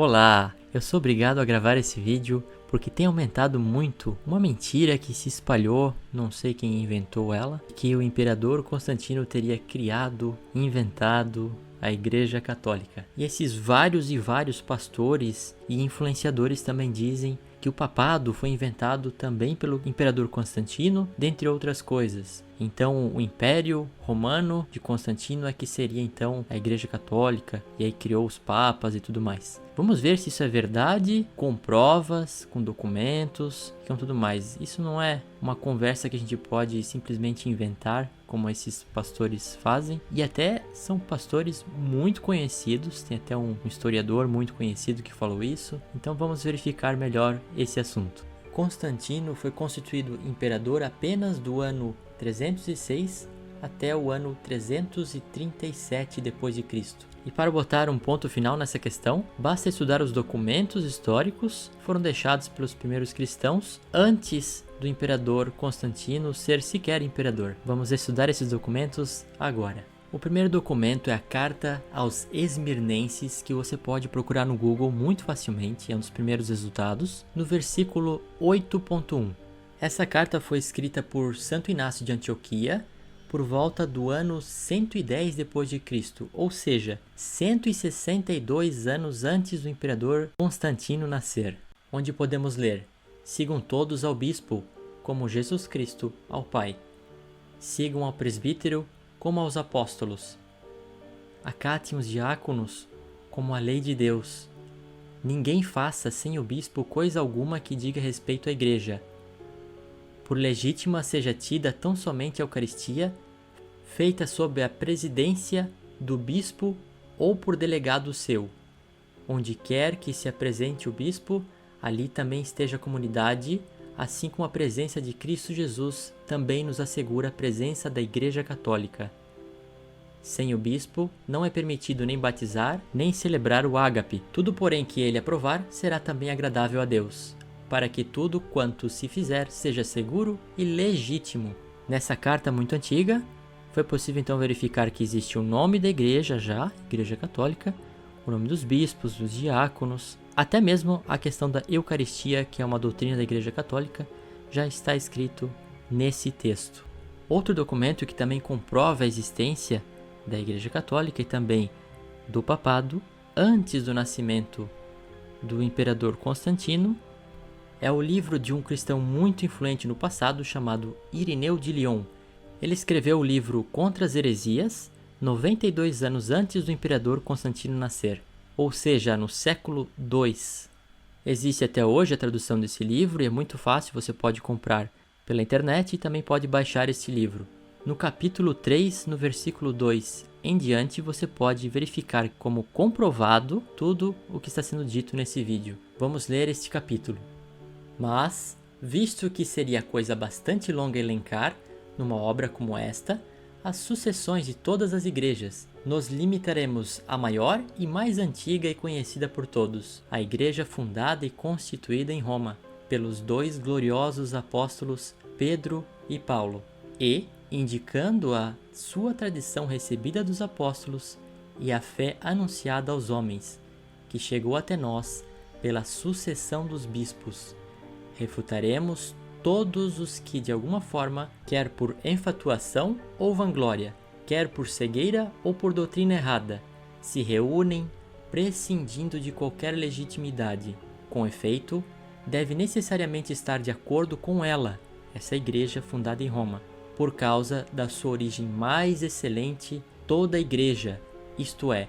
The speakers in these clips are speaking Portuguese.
Olá, eu sou obrigado a gravar esse vídeo porque tem aumentado muito uma mentira que se espalhou, não sei quem inventou ela, que o imperador Constantino teria criado, inventado a Igreja Católica. E esses vários pastores e influenciadores também dizem que o papado foi inventado também pelo imperador Constantino, dentre outras coisas. Então, o Império Romano de Constantino é que seria então a Igreja Católica, e aí criou os papas e tudo mais. Vamos ver se isso é verdade, com provas, com documentos, com tudo mais. Isso não é uma conversa que a gente pode simplesmente inventar, como esses pastores fazem. E até são pastores muito conhecidos, tem até um historiador muito conhecido que falou isso. Então vamos verificar melhor esse assunto. Constantino foi constituído imperador apenas do ano 306 até o ano 337 d.C. E para botar um ponto final nessa questão, basta estudar os documentos históricos que foram deixados pelos primeiros cristãos antes do imperador Constantino ser sequer imperador. Vamos estudar esses documentos agora. O primeiro documento é a Carta aos Esmirnenses, que você pode procurar no Google muito facilmente, é um dos primeiros resultados, no versículo 8.1. Essa carta foi escrita por Santo Inácio de Antioquia por volta do ano 110 d.C., ou seja, 162 anos antes do imperador Constantino nascer, onde podemos ler: sigam todos ao bispo, como Jesus Cristo ao Pai. Sigam ao presbítero, como aos apóstolos. Acatem os diáconos, como a lei de Deus. Ninguém faça sem o bispo coisa alguma que diga respeito à igreja. Por legítima seja tida tão somente a Eucaristia, feita sob a presidência do bispo ou por delegado seu. Onde quer que se apresente o bispo, ali também esteja a comunidade, assim como a presença de Cristo Jesus também nos assegura a presença da Igreja Católica. Sem o bispo, não é permitido nem batizar, nem celebrar o ágape. Tudo, porém, que ele aprovar, será também agradável a Deus, para que tudo quanto se fizer seja seguro e legítimo. Nessa carta muito antiga, foi possível então verificar que existe o nome da igreja já, Igreja Católica, o nome dos bispos, dos diáconos, até mesmo a questão da Eucaristia, que é uma doutrina da Igreja Católica, já está escrito nesse texto. Outro documento que também comprova a existência da Igreja Católica e também do papado, antes do nascimento do imperador Constantino, é o livro de um cristão muito influente no passado chamado Irineu de Lyon. Ele escreveu o livro Contra as Heresias, 92 anos antes do imperador Constantino nascer, ou seja, no século II. Existe até hoje a tradução desse livro e é muito fácil, você pode comprar pela internet e também pode baixar esse livro. No capítulo 3, no versículo 2 em diante, você pode verificar como comprovado tudo o que está sendo dito nesse vídeo. Vamos ler este capítulo. Mas, visto que seria coisa bastante longa elencar, numa obra como esta, as sucessões de todas as igrejas, nos limitaremos à maior e mais antiga e conhecida por todos, a igreja fundada e constituída em Roma, pelos dois gloriosos apóstolos Pedro e Paulo, e, indicando a sua tradição recebida dos apóstolos e a fé anunciada aos homens, que chegou até nós pela sucessão dos bispos, refutaremos todos os que de alguma forma, quer por enfatuação ou vanglória, quer por cegueira ou por doutrina errada, se reúnem prescindindo de qualquer legitimidade. Com efeito, deve necessariamente estar de acordo com ela, essa igreja fundada em Roma, por causa da sua origem mais excelente, toda a igreja, isto é,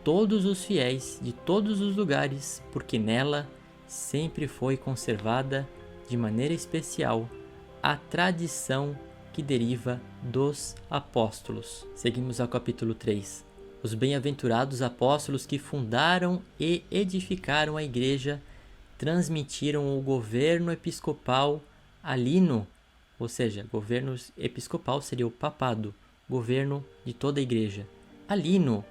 todos os fiéis de todos os lugares, porque nela sempre foi conservada de maneira especial a tradição que deriva dos apóstolos. Seguimos ao capítulo 3. Os bem-aventurados apóstolos que fundaram e edificaram a igreja transmitiram o governo episcopal a Lino, ou seja, governo episcopal seria o papado, governo de toda a igreja. A Lino,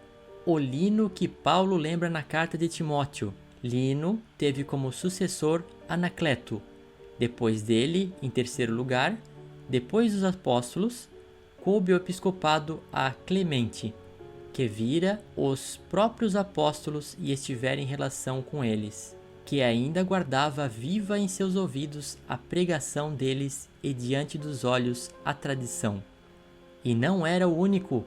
o Lino que Paulo lembra na carta de Timóteo. Lino teve como sucessor Anacleto. Depois dele, em terceiro lugar, depois dos apóstolos, coube o episcopado a Clemente. que vira os próprios apóstolos e estivera em relação com eles, que ainda guardava viva em seus ouvidos a pregação deles e diante dos olhos a tradição. E não era o único,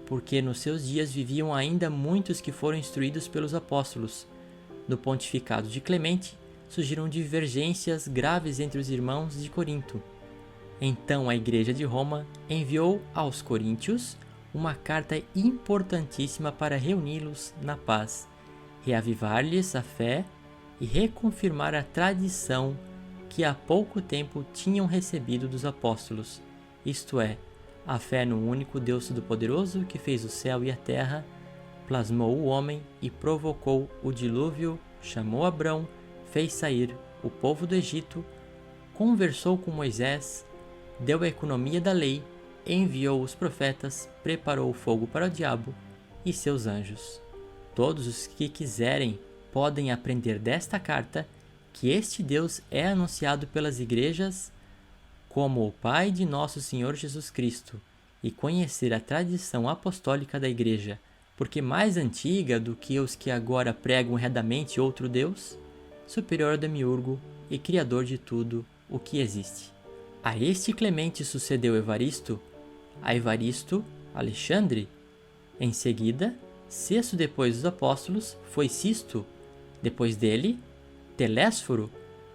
porque nos seus dias viviam ainda muitos que foram instruídos pelos apóstolos. No pontificado de Clemente, surgiram divergências graves entre os irmãos de Corinto. Então a Igreja de Roma enviou aos coríntios uma carta importantíssima para reuni-los na paz, reavivar-lhes a fé e reconfirmar a tradição que há pouco tempo tinham recebido dos apóstolos, isto é, a fé no único Deus Todo-Poderoso que fez o céu e a terra, plasmou o homem e provocou o dilúvio, chamou Abrão, fez sair o povo do Egito, conversou com Moisés, deu a economia da lei, enviou os profetas, preparou o fogo para o diabo e seus anjos. Todos os que quiserem podem aprender desta carta que este Deus é anunciado pelas igrejas como o Pai de nosso Senhor Jesus Cristo e conhecer a tradição apostólica da igreja, porque mais antiga do que os que agora pregam erradamente outro Deus, superior a Demiurgo e criador de tudo o que existe. A este Clemente sucedeu Evaristo, a Evaristo, Alexandre. Em seguida, sexto depois dos apóstolos, foi Sisto, depois dele, Telésforo,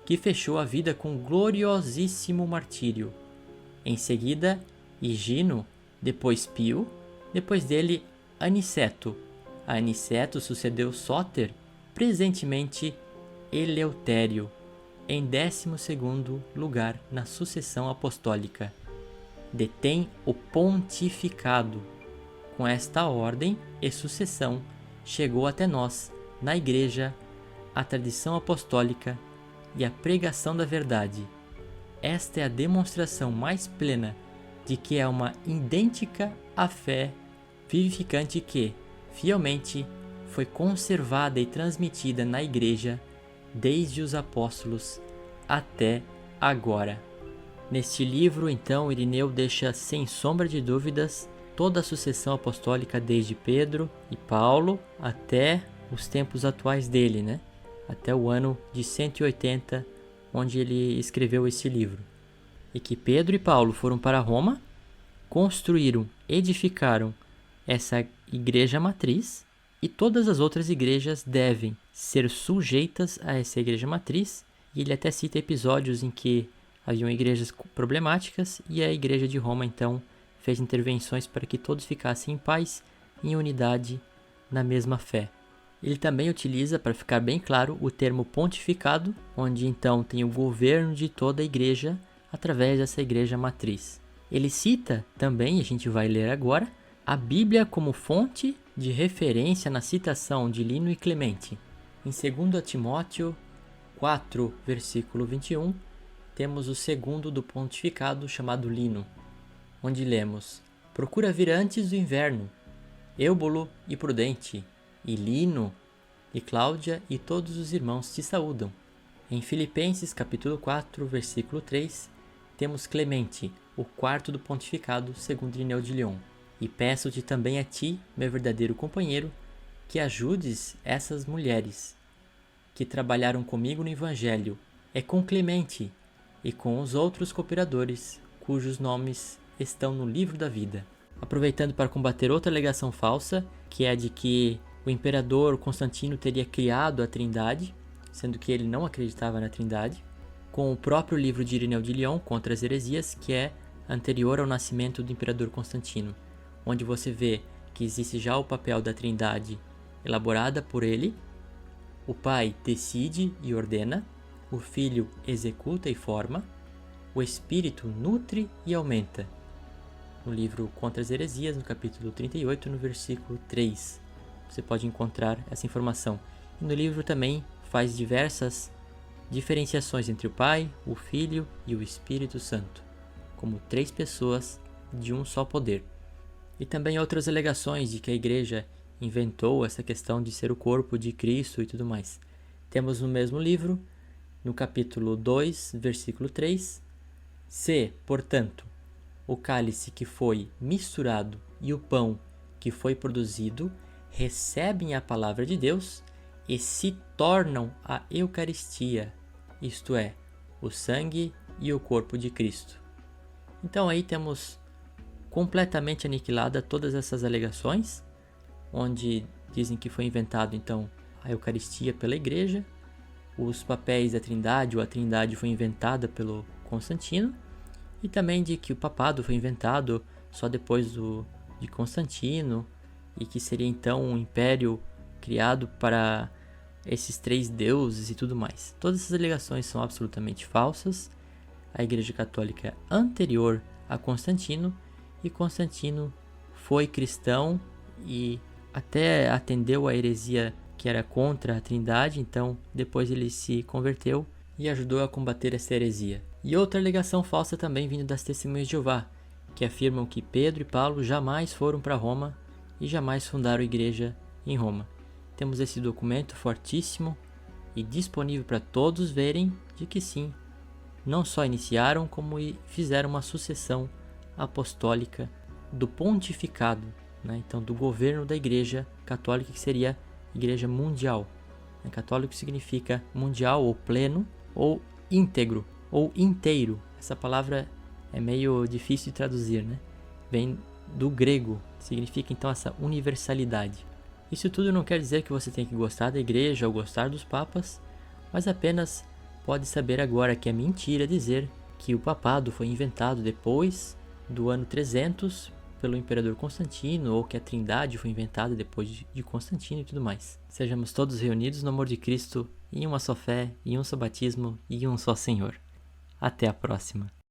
que fechou a vida com gloriosíssimo martírio. Em seguida, Higino, depois Pio, depois dele, Aniceto. A Aniceto sucedeu Sóter, presentemente Eleutério, em 12º lugar na sucessão apostólica. Detém o pontificado. Com esta ordem e sucessão, chegou até nós, na Igreja, a tradição apostólica e a pregação da verdade. Esta é a demonstração mais plena de que é uma idêntica à fé vivificante que, fielmente, foi conservada e transmitida na Igreja desde os apóstolos até agora. Neste livro, então, Irineu deixa sem sombra de dúvidas toda a sucessão apostólica desde Pedro e Paulo até os tempos atuais dele, né? Até o ano de 180, onde ele escreveu esse livro. E que Pedro e Paulo foram para Roma, construíram, edificaram essa igreja matriz, e todas as outras igrejas devem ser sujeitas a essa igreja matriz, e ele até cita episódios em que haviam igrejas problemáticas e a igreja de Roma então fez intervenções para que todos ficassem em paz, em unidade, na mesma fé. Ele também utiliza, para ficar bem claro, o termo pontificado, onde então tem o governo de toda a igreja através dessa igreja matriz. Ele cita também, a gente vai ler agora, a Bíblia como fonte de referência na citação de Lino e Clemente. Em 2 Timóteo 4, versículo 21, temos o segundo do pontificado chamado Lino, onde lemos: procura vir antes do inverno, Eubolo e Prudente, e Lino, e Cláudia e todos os irmãos te saúdam. Em Filipenses capítulo 4, versículo 3, temos Clemente, o quarto do pontificado, segundo Irineu de Lyon. E peço-te também a ti, meu verdadeiro companheiro, que ajudes essas mulheres que trabalharam comigo no Evangelho, e com Clemente e com os outros cooperadores, cujos nomes estão no livro da vida. Aproveitando para combater outra alegação falsa, que é a de que o imperador Constantino teria criado a Trindade, sendo que ele não acreditava na Trindade, com o próprio livro de Irineu de Lyon, Contra as Heresias, que é anterior ao nascimento do imperador Constantino, onde você vê que existe já o papel da Trindade elaborada por ele. O Pai decide e ordena, o Filho executa e forma, o Espírito nutre e aumenta. No livro Contra as Heresias, no capítulo 38, no versículo 3, você pode encontrar essa informação. E no livro também faz diversas diferenciações entre o Pai, o Filho e o Espírito Santo, como 3 pessoas de um só poder. E também outras alegações de que a igreja inventou essa questão de ser o corpo de Cristo e tudo mais. Temos no mesmo livro, no capítulo 2, versículo 3, se, portanto, o cálice que foi misturado e o pão que foi produzido recebem a palavra de Deus e se tornam a Eucaristia, isto é, o sangue e o corpo de Cristo. Então aí temos completamente aniquilada todas essas alegações, onde dizem que foi inventado então a Eucaristia pela Igreja, os papéis da Trindade ou a Trindade foi inventada pelo Constantino, e também de que o papado foi inventado só depois de Constantino, e que seria então um império criado para esses 3 deuses e tudo mais. Todas essas alegações são absolutamente falsas. A Igreja Católica é anterior a Constantino, e Constantino foi cristão e até atendeu a heresia que era contra a Trindade, então depois ele se converteu e ajudou a combater essa heresia. E outra alegação falsa também vindo das Testemunhas de Jeová, que afirmam que Pedro e Paulo jamais foram para Roma e jamais fundaram a igreja em Roma. Temos esse documento fortíssimo e disponível para todos verem de que sim, não só iniciaram, como fizeram uma sucessão apostólica do pontificado, né? Então do governo da Igreja Católica, que seria Igreja Mundial. Católico significa mundial, ou pleno, ou íntegro, ou inteiro. Essa palavra é meio difícil de traduzir, né? Vem do grego, significa então essa universalidade. Isso tudo não quer dizer que você tem que gostar da igreja ou gostar dos papas, mas apenas pode saber agora que é mentira dizer que o papado foi inventado depois do ano 300 pelo imperador Constantino, ou que a Trindade foi inventada depois de Constantino e tudo mais. Sejamos todos reunidos no amor de Cristo, em uma só fé, em um só batismo e em um só Senhor. Até a próxima.